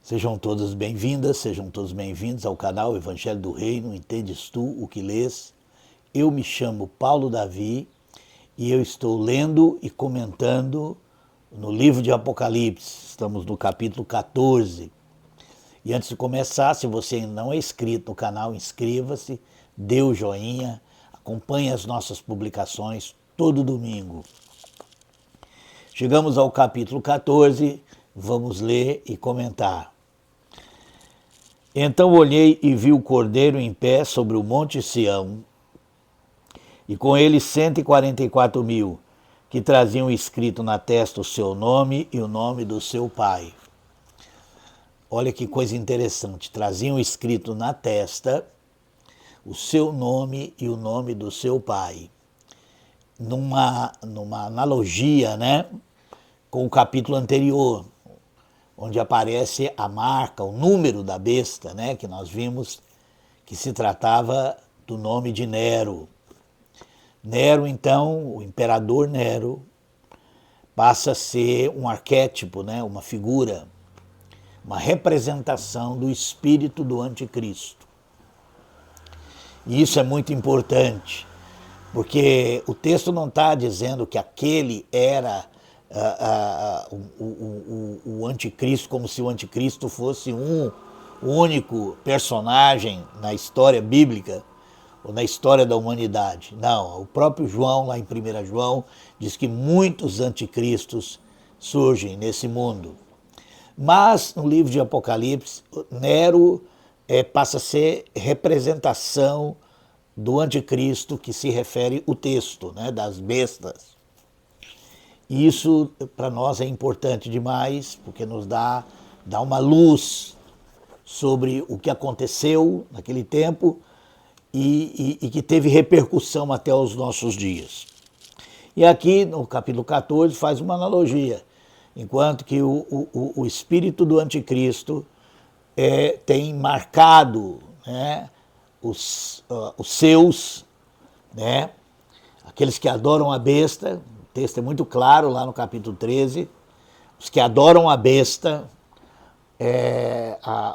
Sejam todas bem-vindas, sejam todos bem-vindos ao canal Evangelho do Reino, Entendes Tu o que lês? Eu me chamo Paulo Davi e eu estou lendo e comentando no livro de Apocalipse. Estamos no capítulo 14. E antes de começar, se você ainda não é inscrito no canal, inscreva-se, dê o joinha, acompanhe as nossas publicações todo domingo. Chegamos ao capítulo 14, vamos ler e comentar. Então olhei e vi o Cordeiro em pé sobre o monte Sião, e com ele 144.000, que traziam escrito na testa o seu nome e o nome do seu pai. Olha que coisa interessante, traziam escrito na testa o seu nome e o nome do seu pai. Numa analogia, né, com o capítulo anterior, onde aparece a marca, o número da besta, né, que nós vimos que se tratava do nome de Nero. Nero, então, o imperador Nero, passa a ser um arquétipo, né, uma figura, uma representação do espírito do anticristo. E isso é muito importante, porque o texto não está dizendo que aquele era o anticristo, como se o anticristo fosse um único personagem na história bíblica ou na história da humanidade. Não, o próprio João, lá em 1 João, diz que muitos anticristos surgem nesse mundo. Mas no livro de Apocalipse, Nero passa a ser representação do anticristo que se refere o texto, né, das bestas. E isso para nós é importante demais, porque nos dá uma luz sobre o que aconteceu naquele tempo e que teve repercussão até os nossos dias. E aqui no capítulo 14 faz uma analogia, enquanto que o espírito do anticristo tem marcado, né, os seus, né, aqueles que adoram a besta. O texto é muito claro lá no capítulo 13, os que adoram a besta,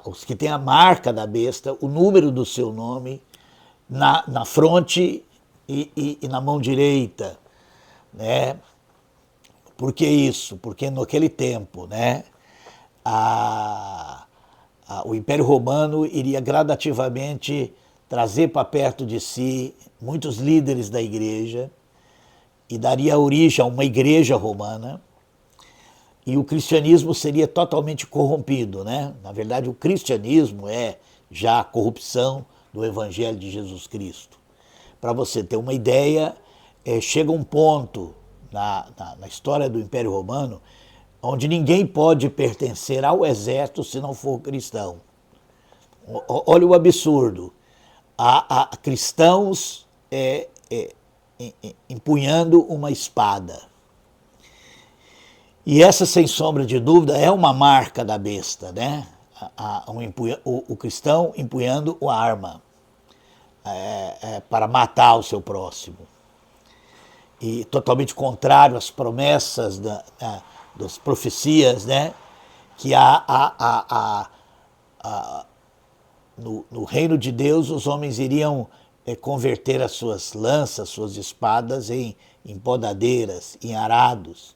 os que têm a marca da besta, o número do seu nome, na fronte e na mão direita, né? Por que isso? Porque naquele tempo, né, o Império Romano iria gradativamente trazer para perto de si muitos líderes da igreja, e daria origem a uma igreja romana, e o cristianismo seria totalmente corrompido, né? Na verdade, o cristianismo é já a corrupção do Evangelho de Jesus Cristo. Para você ter uma ideia, chega um ponto na história do Império Romano onde ninguém pode pertencer ao exército se não for cristão. Olha o absurdo. Há cristãos empunhando uma espada. E essa, sem sombra de dúvida, é uma marca da besta, né? O cristão empunhando a arma para matar o seu próximo. E totalmente contrário às promessas das profecias, né? Que no reino de Deus os homens iriam converter as suas lanças, suas espadas em podadeiras, em arados,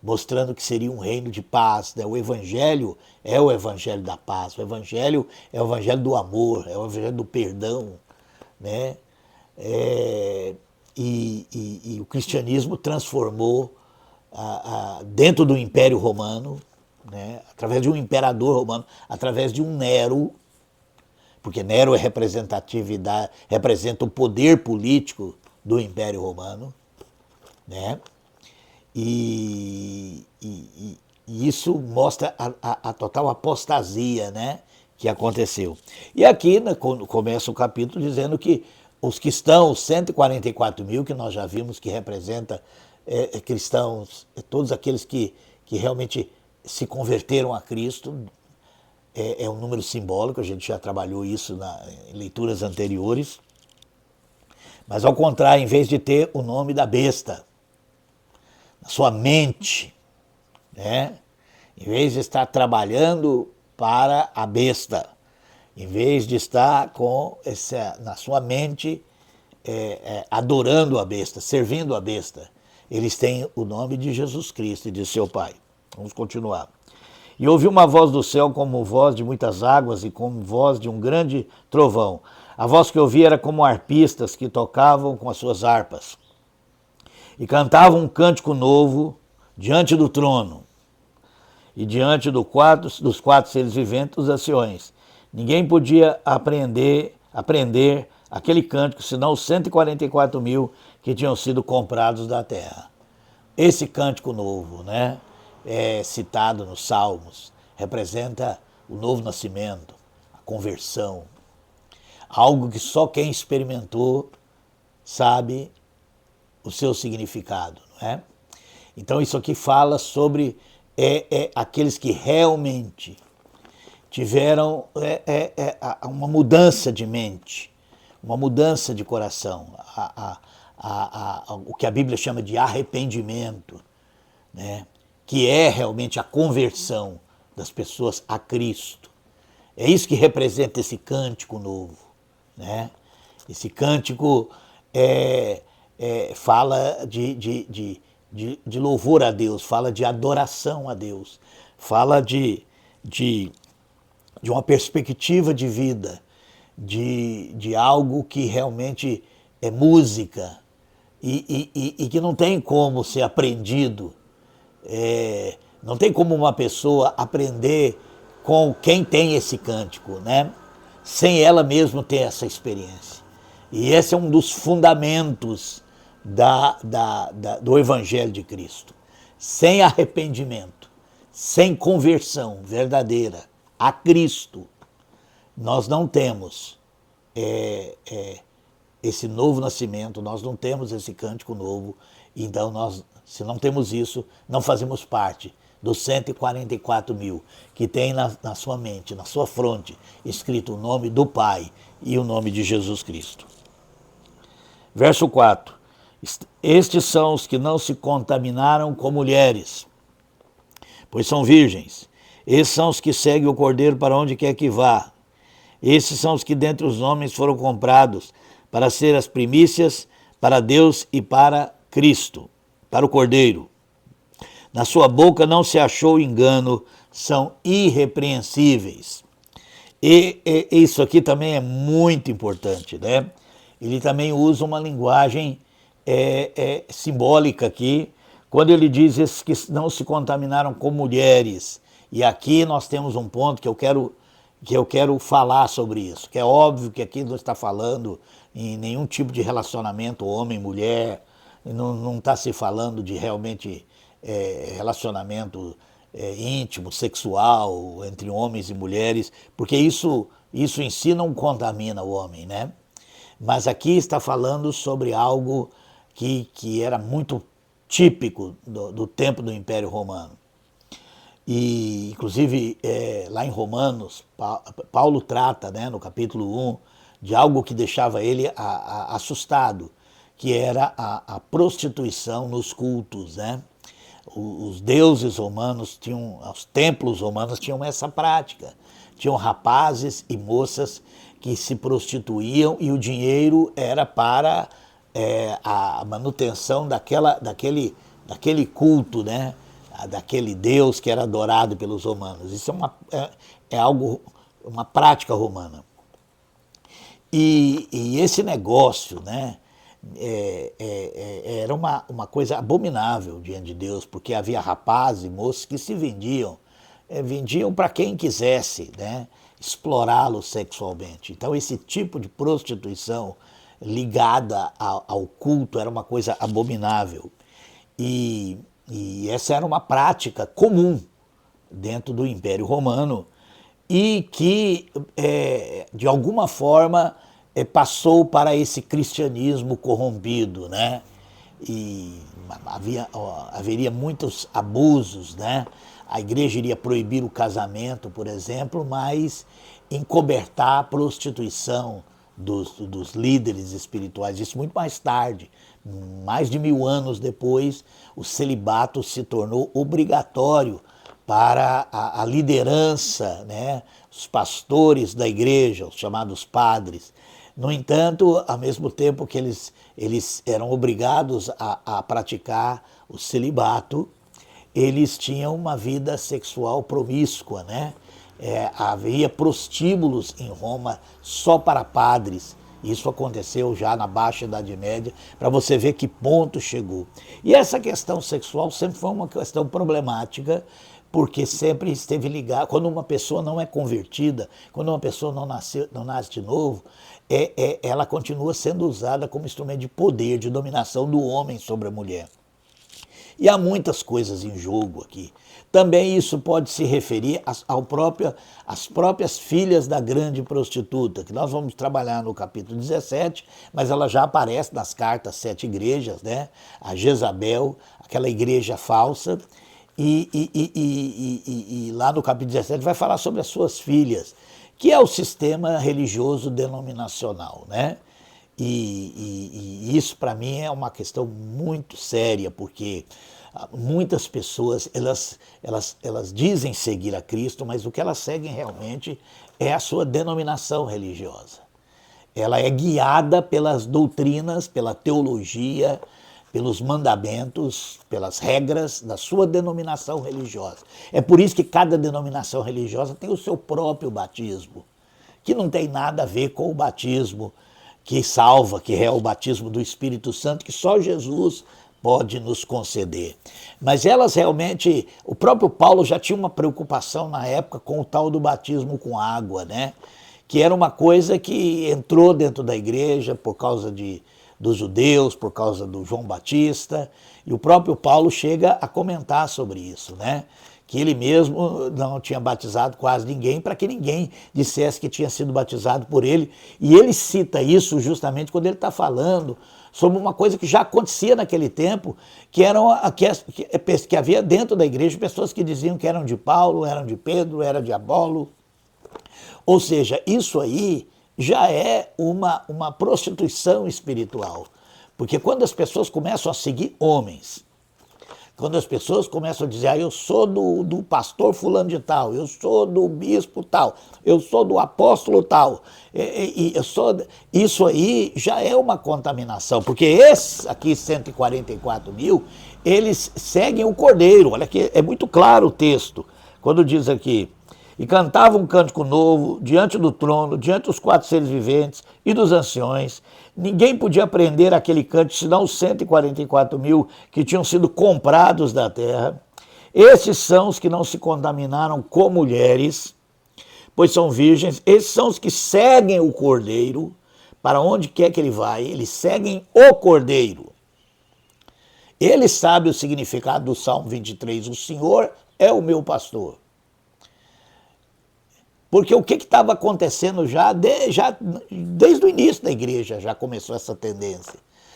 mostrando que seria um reino de paz, né? O Evangelho é o Evangelho da paz, o Evangelho é o Evangelho do amor, é o Evangelho do perdão, né? E o cristianismo transformou dentro do Império Romano, né? Através de um imperador romano, através de um Nero, porque Nero representa o poder político do Império Romano, né? E isso mostra a total apostasia, né, que aconteceu. E aqui, né, começa o capítulo dizendo que os cristãos, 144.000, que nós já vimos que representa cristãos, todos aqueles que realmente se converteram a Cristo, é um número simbólico, a gente já trabalhou isso em leituras anteriores. Mas ao contrário, em vez de ter o nome da besta na sua mente, né, em vez de estar trabalhando para a besta. Em vez de estar na sua mente adorando a besta, servindo a besta, eles têm o nome de Jesus Cristo e de seu Pai. Vamos continuar. E ouvi uma voz do céu como voz de muitas águas e como voz de um grande trovão. A voz que ouvi era como arpistas que tocavam com as suas harpas e cantavam um cântico novo diante do trono e diante dos quatro seres viventes, os anciões. Ninguém podia aprender aquele cântico, senão os 144 mil que tinham sido comprados da terra. Esse cântico novo, né, é citado nos Salmos, representa o novo nascimento, a conversão, algo que só quem experimentou sabe o seu significado, não é? Então isso aqui fala sobre aqueles que realmente tiveram uma mudança de mente, uma mudança de coração, o que a Bíblia chama de arrependimento, né? Que é realmente a conversão das pessoas a Cristo. É isso que representa esse cântico novo, né? Esse cântico fala de louvor a Deus, fala de adoração a Deus, fala de uma perspectiva de vida, de algo que realmente é música e que não tem como ser aprendido. Não tem como uma pessoa aprender com quem tem esse cântico, né? Sem ela mesma ter essa experiência. E esse é um dos fundamentos do Evangelho de Cristo. Sem arrependimento, sem conversão verdadeira a Cristo, nós não temos esse novo nascimento, nós não temos esse cântico novo. Então, se não temos isso, não fazemos parte dos 144 mil que tem na sua mente, na sua fronte, escrito o nome do Pai e o nome de Jesus Cristo. Verso 4. Estes são os que não se contaminaram com mulheres, pois são virgens. Esses são os que seguem o Cordeiro para onde quer que vá. Esses são os que dentre os homens foram comprados para ser as primícias para Deus e para Cristo, para o Cordeiro. Na sua boca não se achou engano, são irrepreensíveis. E isso aqui também é muito importante, né? Ele também usa uma linguagem simbólica aqui, quando ele diz esses que não se contaminaram com mulheres. E aqui nós temos um ponto que eu quero falar sobre isso, que é óbvio que aqui não está falando em nenhum tipo de relacionamento homem-mulher, não está se falando de realmente relacionamento íntimo, sexual, entre homens e mulheres, porque isso em si não contamina o homem, né? Mas aqui está falando sobre algo que era muito típico do tempo do Império Romano. E, inclusive, lá em Romanos, Paulo trata, né, no capítulo 1, de algo que deixava ele assustado, que era a prostituição nos cultos, né? Os deuses romanos os templos romanos tinham essa prática. Tinham rapazes e moças que se prostituíam e o dinheiro era para a manutenção daquele culto, né? Daquele Deus que era adorado pelos romanos. Isso uma prática romana. E esse negócio, né, era uma coisa abominável diante de Deus, porque havia rapazes e moças que se vendiam para quem quisesse, né, explorá-los sexualmente. Então esse tipo de prostituição ligada ao culto era uma coisa abominável. E essa era uma prática comum dentro do Império Romano e que, de alguma forma, passou para esse cristianismo corrompido, né? E haveria muitos abusos, né? A igreja iria proibir o casamento, por exemplo, mas encobertar a prostituição dos líderes espirituais. Isso muito mais tarde, mais de 1000 anos depois, o celibato se tornou obrigatório para a liderança, né, os pastores da igreja, os chamados padres. No entanto, ao mesmo tempo que eles eram obrigados a praticar o celibato, eles tinham uma vida sexual promíscua, né? Havia prostíbulos em Roma só para padres. Isso aconteceu já na Baixa Idade Média, para você ver que ponto chegou. E essa questão sexual sempre foi uma questão problemática, porque sempre esteve ligada. Quando uma pessoa não é convertida, quando uma pessoa não nasce de novo, ela continua sendo usada como instrumento de poder, de dominação do homem sobre a mulher. E há muitas coisas em jogo aqui. Também isso pode se referir às próprias filhas da grande prostituta, que nós vamos trabalhar no capítulo 17, mas ela já aparece nas cartas 7 igrejas, né? A Jezabel, aquela igreja falsa, e lá no capítulo 17 vai falar sobre as suas filhas, que é o sistema religioso denominacional, né? E isso, para mim, é uma questão muito séria, porque muitas pessoas, elas dizem seguir a Cristo, mas o que elas seguem realmente é a sua denominação religiosa. Ela é guiada pelas doutrinas, pela teologia, pelos mandamentos, pelas regras da sua denominação religiosa. É por isso que cada denominação religiosa tem o seu próprio batismo, que não tem nada a ver com o batismo que salva, que é o batismo do Espírito Santo, que só Jesus pode nos conceder. Mas elas realmente, o próprio Paulo já tinha uma preocupação na época com o tal do batismo com água, né? Que era uma coisa que entrou dentro da igreja por causa dos judeus, por causa do João Batista, e o próprio Paulo chega a comentar sobre isso, né? Que ele mesmo não tinha batizado quase ninguém, para que ninguém dissesse que tinha sido batizado por ele. E ele cita isso justamente quando ele está falando sobre uma coisa que já acontecia naquele tempo, que havia dentro da igreja pessoas que diziam que eram de Paulo, eram de Pedro, eram de Apolo. Ou seja, isso aí já é uma prostituição espiritual. Porque quando as pessoas começam a seguir homens, quando as pessoas começam a dizer, eu sou do pastor fulano de tal, eu sou do bispo tal, eu sou do apóstolo tal, isso aí já é uma contaminação, porque esses aqui, 144 mil, eles seguem o Cordeiro. Olha que é muito claro o texto, quando diz aqui, e cantava um cântico novo diante do trono, diante dos 4 seres viventes e dos anciões. Ninguém podia aprender aquele cântico, senão os 144 mil que tinham sido comprados da terra. Esses são os que não se contaminaram com mulheres, pois são virgens. Esses são os que seguem o Cordeiro, para onde quer que ele vai, eles seguem o Cordeiro. Ele sabe o significado do Salmo 23, o Senhor é o meu pastor. Porque o que estava acontecendo já desde o início da igreja, já começou essa tendência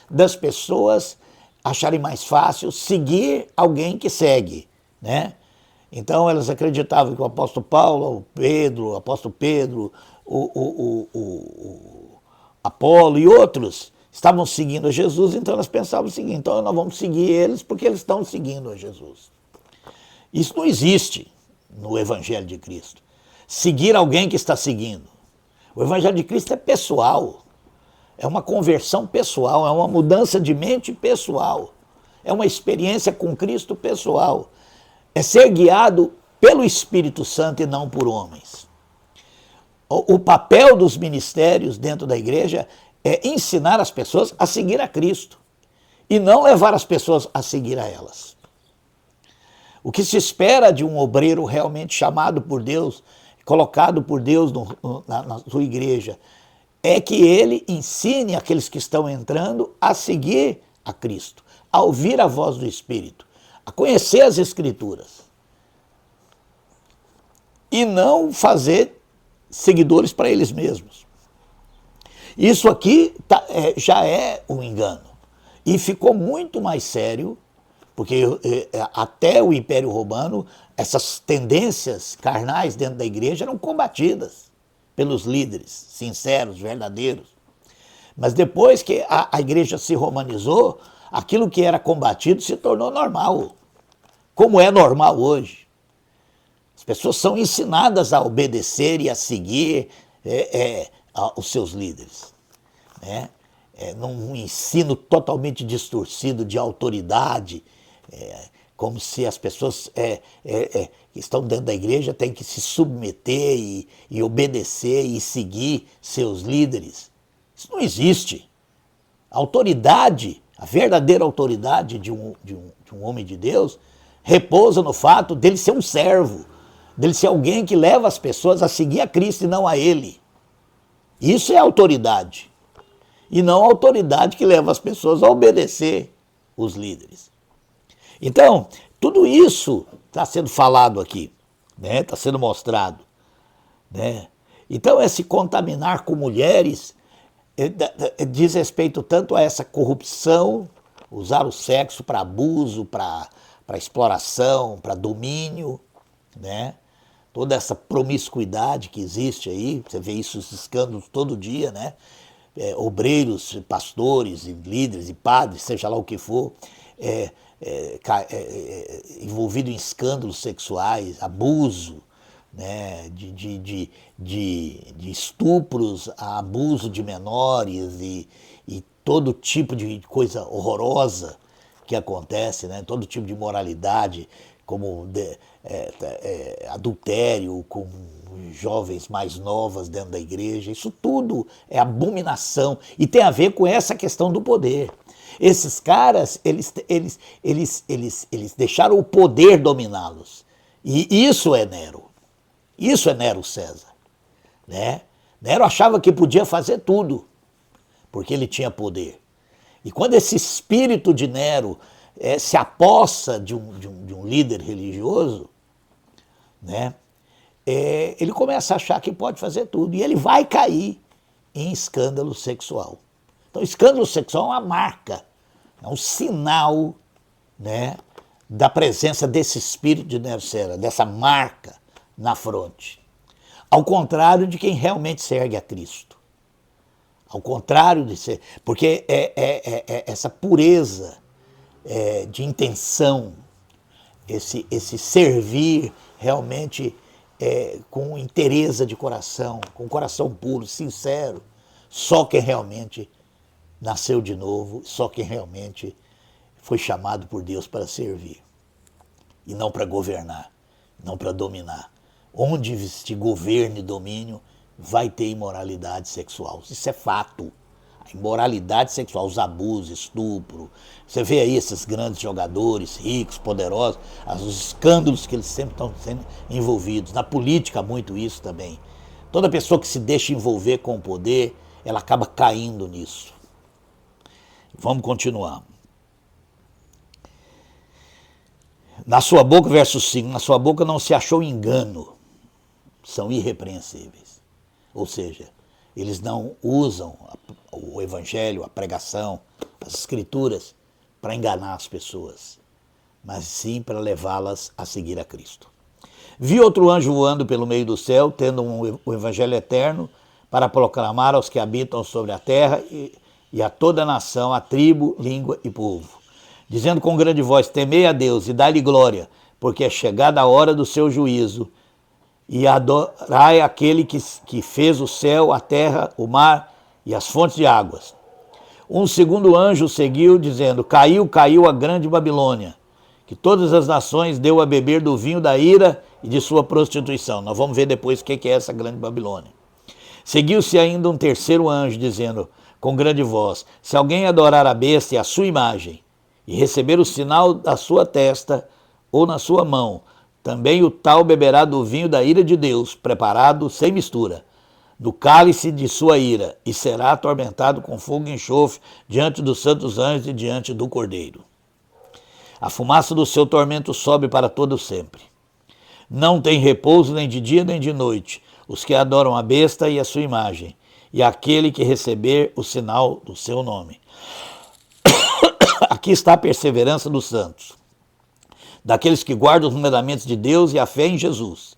das pessoas acharem mais fácil seguir alguém que segue, né? Então elas acreditavam que o apóstolo Paulo, o apóstolo Pedro, o Apolo e outros estavam seguindo a Jesus, então elas pensavam o seguinte, então nós vamos seguir eles porque eles estão seguindo a Jesus. Isso não existe no Evangelho de Cristo. Seguir alguém que está seguindo. O Evangelho de Cristo é pessoal, é uma conversão pessoal, é uma mudança de mente pessoal, é uma experiência com Cristo pessoal, é ser guiado pelo Espírito Santo e não por homens. O papel dos ministérios dentro da igreja é ensinar as pessoas a seguir a Cristo e não levar as pessoas a seguir a elas. O que se espera de um obreiro realmente chamado por Deus, colocado por Deus na sua igreja, é que ele ensine aqueles que estão entrando a seguir a Cristo, a ouvir a voz do Espírito, a conhecer as Escrituras. E não fazer seguidores para eles mesmos. Isso aqui já é um engano. E ficou muito mais sério, porque até o Império Romano, essas tendências carnais dentro da igreja eram combatidas pelos líderes sinceros, verdadeiros. Mas depois que a igreja se romanizou, aquilo que era combatido se tornou normal, como é normal hoje. As pessoas são ensinadas a obedecer e a seguir os seus líderes, né? Num ensino totalmente distorcido de autoridade, como se as pessoas que estão dentro da igreja têm que se submeter e obedecer e seguir seus líderes. Isso não existe. A autoridade, a verdadeira autoridade de um homem de Deus, repousa no fato dele ser um servo, dele ser alguém que leva as pessoas a seguir a Cristo e não a ele. Isso é autoridade. E não a autoridade que leva as pessoas a obedecer os líderes. Então, tudo isso está sendo falado aqui, né? Está sendo mostrado, né? Então, esse contaminar com mulheres diz respeito tanto a essa corrupção, usar o sexo para abuso, para exploração, para domínio, né? Toda essa promiscuidade que existe aí, você vê isso, esses escândalos todo dia, né? Obreiros, pastores, e líderes e padres, seja lá o que for, envolvido em escândalos sexuais, abuso, né? de estupros, a abuso de menores e todo tipo de coisa horrorosa que acontece, né? Todo tipo de imoralidade, como adultério com jovens mais novas dentro da igreja. Isso tudo é abominação e tem a ver com essa questão do poder. Esses caras, eles deixaram o poder dominá-los. E isso é Nero. Isso é Nero César, né? Nero achava que podia fazer tudo, porque ele tinha poder. E quando esse espírito de Nero se apossa de um líder religioso, né? Ele começa a achar que pode fazer tudo. E ele vai cair em escândalo sexual. Então, escândalo sexual é uma marca, é um sinal, né, da presença desse espírito de Nero César, dessa marca na fronte. Ao contrário de quem realmente segue a Cristo. Ao contrário de ser. Porque essa pureza de intenção, esse servir realmente com inteireza de coração, com coração puro, sincero, só quem realmente nasceu de novo, só quem realmente foi chamado por Deus para servir. E não para governar, não para dominar. Onde existir governo e domínio, vai ter imoralidade sexual. Isso é fato. A imoralidade sexual, os abusos, estupro. Você vê aí esses grandes jogadores, ricos, poderosos, os escândalos que eles sempre estão sendo envolvidos. Na política, muito isso também. Toda pessoa que se deixa envolver com o poder, ela acaba caindo nisso. Vamos continuar. Na sua boca, verso 5, na sua boca não se achou engano, são irrepreensíveis. Ou seja, eles não usam o evangelho, a pregação, as escrituras para enganar as pessoas, mas sim para levá-las a seguir a Cristo. Vi outro anjo voando pelo meio do céu, tendo o evangelho eterno para proclamar aos que habitam sobre a terra e a toda a nação, a tribo, língua e povo, dizendo com grande voz: temei a Deus e dai-lhe glória, porque é chegada a hora do seu juízo, e adorai aquele que fez o céu, a terra, o mar e as fontes de águas. Um segundo anjo seguiu, dizendo: caiu, caiu a grande Babilônia, que todas as nações deu a beber do vinho da ira e de sua prostituição. Nós vamos ver depois o que é essa grande Babilônia. Seguiu-se ainda um terceiro anjo, dizendo com grande voz: se alguém adorar a besta e a sua imagem, e receber o sinal da sua testa ou na sua mão, também o tal beberá do vinho da ira de Deus, preparado sem mistura, do cálice de sua ira, e será atormentado com fogo e enxofre diante dos santos anjos e diante do Cordeiro. A fumaça do seu tormento sobe para todo sempre. Não tem repouso nem de dia nem de noite os que adoram a besta e a sua imagem, e aquele que receber o sinal do seu nome. Aqui está a perseverança dos santos, daqueles que guardam os mandamentos de Deus e a fé em Jesus.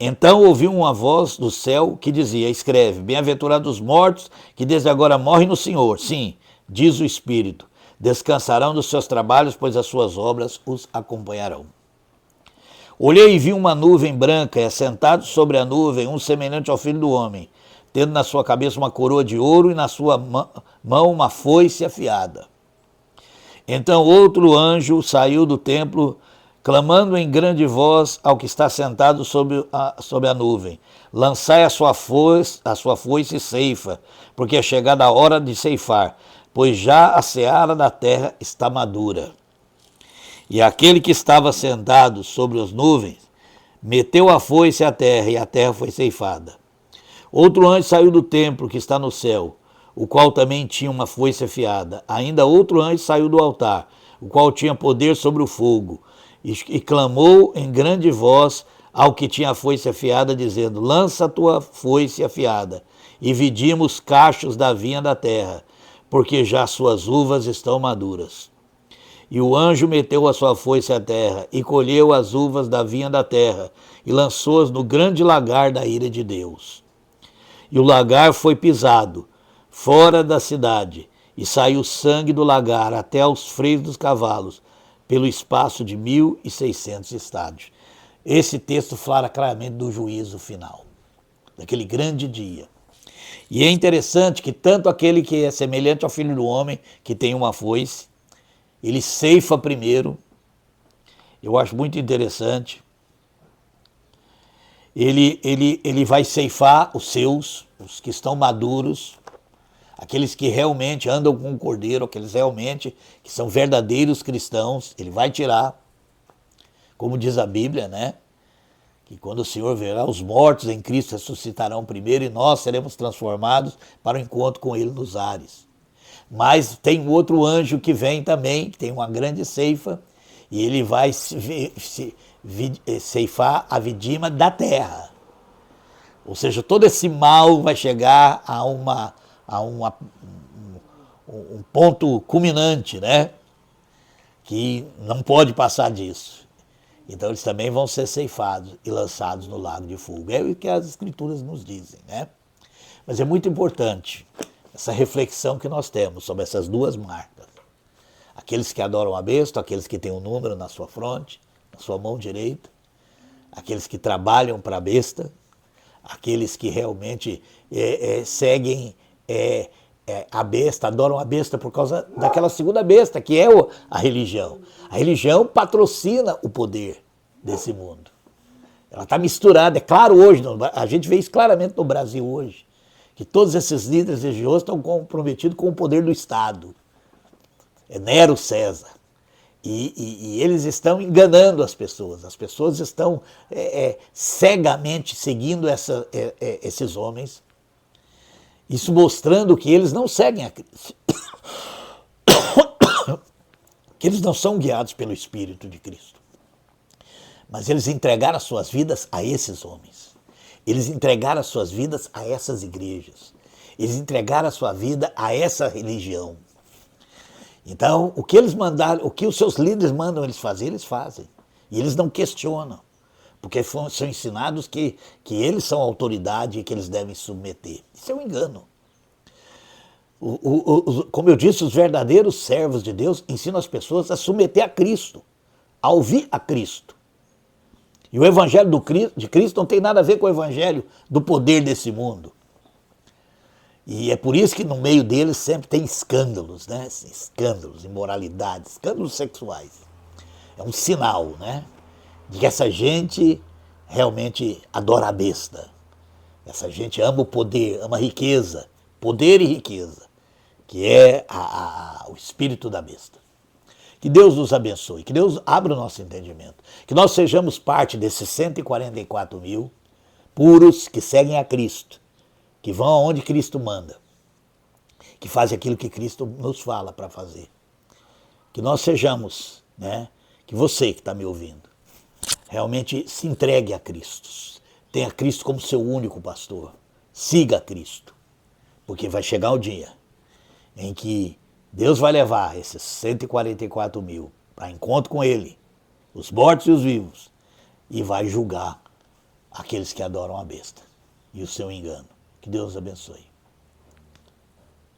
Então ouviu uma voz do céu que dizia: escreve, bem-aventurados os mortos que desde agora morrem no Senhor. Sim, diz o Espírito, descansarão dos seus trabalhos, pois as suas obras os acompanharão. Olhei e vi uma nuvem branca, e assentado sobre a nuvem, um semelhante ao Filho do Homem, tendo na sua cabeça uma coroa de ouro e na sua mão uma foice afiada. Então outro anjo saiu do templo, clamando em grande voz ao que está sentado sobre a nuvem: lançai a sua foice e ceifa, porque é chegada a hora de ceifar, pois já a seara da terra está madura. E aquele que estava sentado sobre as nuvens meteu a foice à terra, e a terra foi ceifada. Outro anjo saiu do templo que está no céu, o qual também tinha uma foice afiada. Ainda outro anjo saiu do altar, o qual tinha poder sobre o fogo, e clamou em grande voz ao que tinha a foice afiada, dizendo: lança a tua foice afiada, e vidimos cachos da vinha da terra, porque já suas uvas estão maduras. E o anjo meteu a sua foice à terra, e colheu as uvas da vinha da terra, e lançou-as no grande lagar da ira de Deus. E o lagar foi pisado, fora da cidade, e saiu sangue do lagar até aos freios dos cavalos, pelo espaço de 1.600 estádios. Esse texto fala claramente do juízo final, daquele grande dia. E é interessante que tanto aquele que é semelhante ao Filho do Homem, que tem uma foice, ele ceifa primeiro. Eu acho muito interessante. Ele vai ceifar os seus, os que estão maduros, aqueles que realmente andam com o Cordeiro, aqueles realmente que são verdadeiros cristãos, ele vai tirar, como diz a Bíblia, né? Que quando o Senhor verá, os mortos em Cristo ressuscitarão primeiro e nós seremos transformados para o encontro com Ele nos ares. Mas tem um outro anjo que vem também, que tem uma grande ceifa, e ele vai ceifar a vidima da terra. Ou seja, todo esse mal vai chegar a um ponto culminante, né? Que não pode passar disso. Então eles também vão ser ceifados e lançados no lago de fogo. É o que as Escrituras nos dizem, né? Mas é muito importante essa reflexão que nós temos sobre essas duas marcas. Aqueles que adoram a besta, aqueles que têm um número na sua fronte, na sua mão direita, aqueles que trabalham para a besta, aqueles que realmente seguem a besta, adoram a besta por causa daquela segunda besta, que é a religião. A religião patrocina o poder desse mundo. Ela está misturada, é claro hoje, a gente vê isso claramente no Brasil hoje, que todos esses líderes religiosos estão comprometidos com o poder do Estado. É Nero César. E eles estão enganando as pessoas estão cegamente seguindo esses homens, isso mostrando que eles não seguem a Cristo, que eles não são guiados pelo Espírito de Cristo, mas eles entregaram as suas vidas a esses homens, eles entregaram as suas vidas a essas igrejas, eles entregaram a sua vida a essa religião. Então, o que eles mandaram, o que os seus líderes mandam eles fazer, eles fazem. E eles não questionam, porque são ensinados que eles são a autoridade e que eles devem submeter. Isso é um engano. Como eu disse, os verdadeiros servos de Deus ensinam as pessoas a submeter a Cristo, a ouvir a Cristo. E o evangelho de Cristo não tem nada a ver com o evangelho do poder desse mundo. E é por isso que no meio deles sempre tem escândalos, né? Escândalos, imoralidades, escândalos sexuais. É um sinal, né? De que essa gente realmente adora a besta. Essa gente ama o poder, ama a riqueza, poder e riqueza, que é o espírito da besta. Que Deus nos abençoe, que Deus abra o nosso entendimento, que nós sejamos parte desses 144 mil puros que seguem a Cristo, que vão aonde Cristo manda, que fazem aquilo que Cristo nos fala para fazer. Que nós sejamos, né? Que você que está me ouvindo, realmente se entregue a Cristo. Tenha Cristo como seu único pastor. Siga Cristo, porque vai chegar o dia em que Deus vai levar esses 144 mil para encontro com Ele, os mortos e os vivos, e vai julgar aqueles que adoram a besta e o seu engano. Que Deus abençoe.